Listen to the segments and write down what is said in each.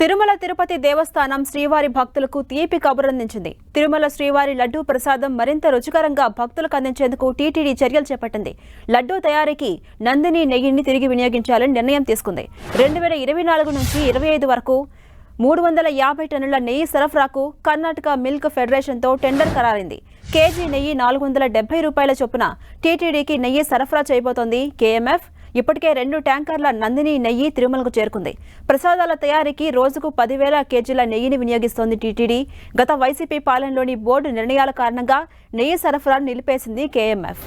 తిరుమల తిరుపతి దేవస్థానం శ్రీవారి భక్తులకు తీపి కబురందించింది. తిరుమల శ్రీవారి లడ్డూ ప్రసాదం మరింత రుచికరంగా భక్తులకు అందించేందుకు టీటీడీ చర్యలు చేపట్టింది. లడ్డూ తయారీకి నందిని నెయ్యిని తిరిగి వినియోగించాలని నిర్ణయం తీసుకుంది. 2024 నుంచి 25 వరకు 350 టన్నుల నెయ్యి సరఫరాకు కర్ణాటక మిల్క్ ఫెడరేషన్తో టెండర్ ఖరారైంది. కేజీ నెయ్యి 470 రూపాయల చొప్పున టీటీడీకి నెయ్యి సరఫరా చేయబోతోంది కేఎంఎఫ్. ఇప్పటికే 2 ట్యాంకర్ల నందిని నెయ్యి తిరుమలకు చేరుకుంది. ప్రసాదాల తయారీకి రోజుకు 10,000 కేజీల నెయ్యిని వినియోగిస్తోంది టీటీడీ. గత వైసీపీ పాలనలోని బోర్డు నిర్ణయాల కారణంగా నెయ్యి సరఫరాను నిలిపేసింది కేఎంఎఫ్.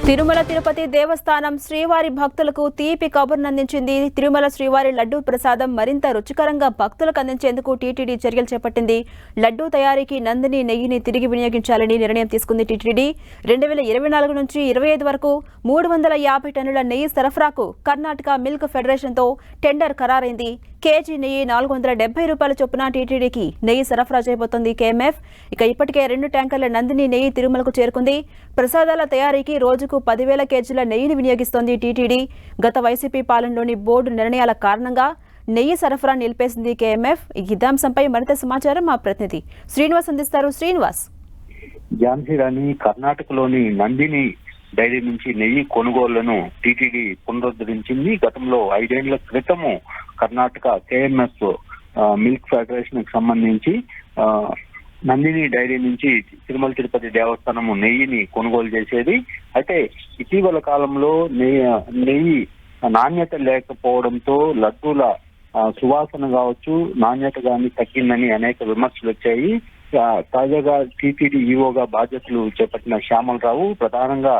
తిరుమల తిరుపతి దేవస్థానం శ్రీవారి భక్తులకు తీపి కబుర్నందించింది. తిరుమల శ్రీవారి లడ్డూ ప్రసాదం మరింత రుచికరంగా భక్తులకు అందించేందుకు టీటీడీ చర్యలు చేపట్టింది. లడ్డూ తయారీకి నందిని నెయ్యిని తిరిగి వినియోగించాలని నిర్ణయం తీసుకుంది టీటీడీ. 2024 నుంచి 25 వరకు 350 టన్నుల నెయ్యి సరఫరాకు కర్ణాటక మిల్క్ ఫెడరేషన్తో టెండర్ ఖరారైంది. కేజీ నెయ్యి 470 రూపాయల చొప్పున టీటీడీకి నెయ్యి సరఫరా చేయబోతోంది కేఎంఎఫ్. ఇప్పటికే 2 ట్యాంకర్ల నందిని నెయ్యి తిరుమలకు చేరుకుంది. ప్రసాదాల తయారీకి రోజుకు 10,000 కేజీల నెయ్యిని వినియోగిస్తోంది టీటీడీ. గత వైసీపీ పాలనలోని బోర్డు నిర్ణయాల కారణంగా నెయ్యి సరఫరా నిలిపేసింది కేఎంఎఫ్. ఇదే అంశంపై మరింత సమాచారం మా ప్రతినిధి శ్రీనివాస్ అందిస్తారు. శ్రీనివాస్, ఝాన్సీ రాణి కర్ణాటకలోని నందిని డైరీ నుంచి నెయ్యి కొనుగోళ్లను టీటీడీ పునరుద్ధరించింది. గతంలో 5 ఏళ్ల క్రితము కర్ణాటక కేఎంఎఫ్ మిల్క్ ఫెడరేషన్ కి సంబంధించి నందిని డైరీ నుంచి తిరుమల తిరుపతి దేవస్థానము నెయ్యిని కొనుగోలు చేసేది. అయితే ఇటీవల కాలంలో నెయ్యి నాణ్యత లేకపోవడంతో లడ్డూల సువాసన కావచ్చు, నాణ్యత కానీ తగ్గిందని అనేక విమర్శలు వచ్చాయి. తాజాగా టీటీడీ ఈవోగా బాధ్యతలు చేపట్టిన శ్యామలరావు ప్రధానంగా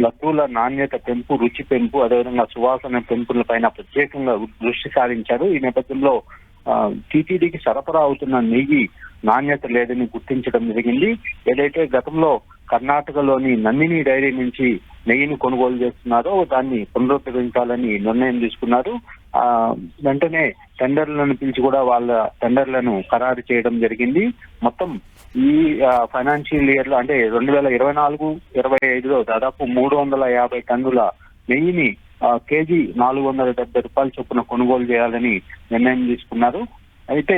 లడ్డూల నాణ్యత పెంపు, రుచి పెంపు, అదేవిధంగా సువాసన పెంపుల పైన ప్రత్యేకంగా దృష్టి సారించారు. ఈ నేపథ్యంలో టీటీడీకి సరఫరా అవుతున్న నెయ్యి నాణ్యత లేదని గుర్తించడం జరిగింది. ఏదైతే గతంలో కర్ణాటకలోని నందిని డైరీ నుంచి నెయ్యిని కొనుగోలు చేస్తున్నారో దాన్ని పునరుద్ధరించాలని నిర్ణయం తీసుకున్నారు. వెంటనే టెండర్లను పిలిచి కూడా వాళ్ళ టెండర్లను ఖరారు చేయడం జరిగింది. మొత్తం ఈ ఫైనాన్షియల్ ఇయర్ లో అంటే 2024-25లో దాదాపు 350 టన్నుల నెయ్యిని కేజీ 470 రూపాయల చొప్పున కొనుగోలు చేయాలని నిర్ణయం తీసుకున్నారు. అయితే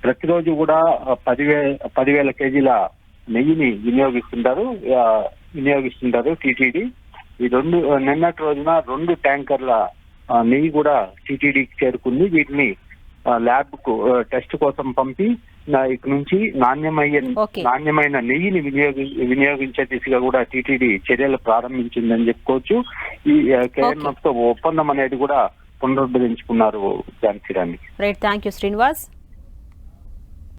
ప్రతిరోజు కూడా 10,000 కేజీల నెయ్యిని వినియోగిస్తుంటారు టీటీడీ. నిన్నటి రోజున 2 ట్యాంకర్ల నెయ్యి కూడా టీటీడీకి చేరుకుంది. వీటిని ల్యాబ్ కు టెస్ట్ కోసం పంపి ఇక నుంచి నాణ్యమైన నెయ్యిని వినియోగించే దిశగా కూడా టీటీడీ చర్యలు ప్రారంభించిందని చెప్పుకోవచ్చు. ఈ కేఎంఎఫ్ తో ఒప్పందం అనేది కూడా పునరుద్ధరించుకున్నారు Jhansi Rani. Right, thank you Srinivas.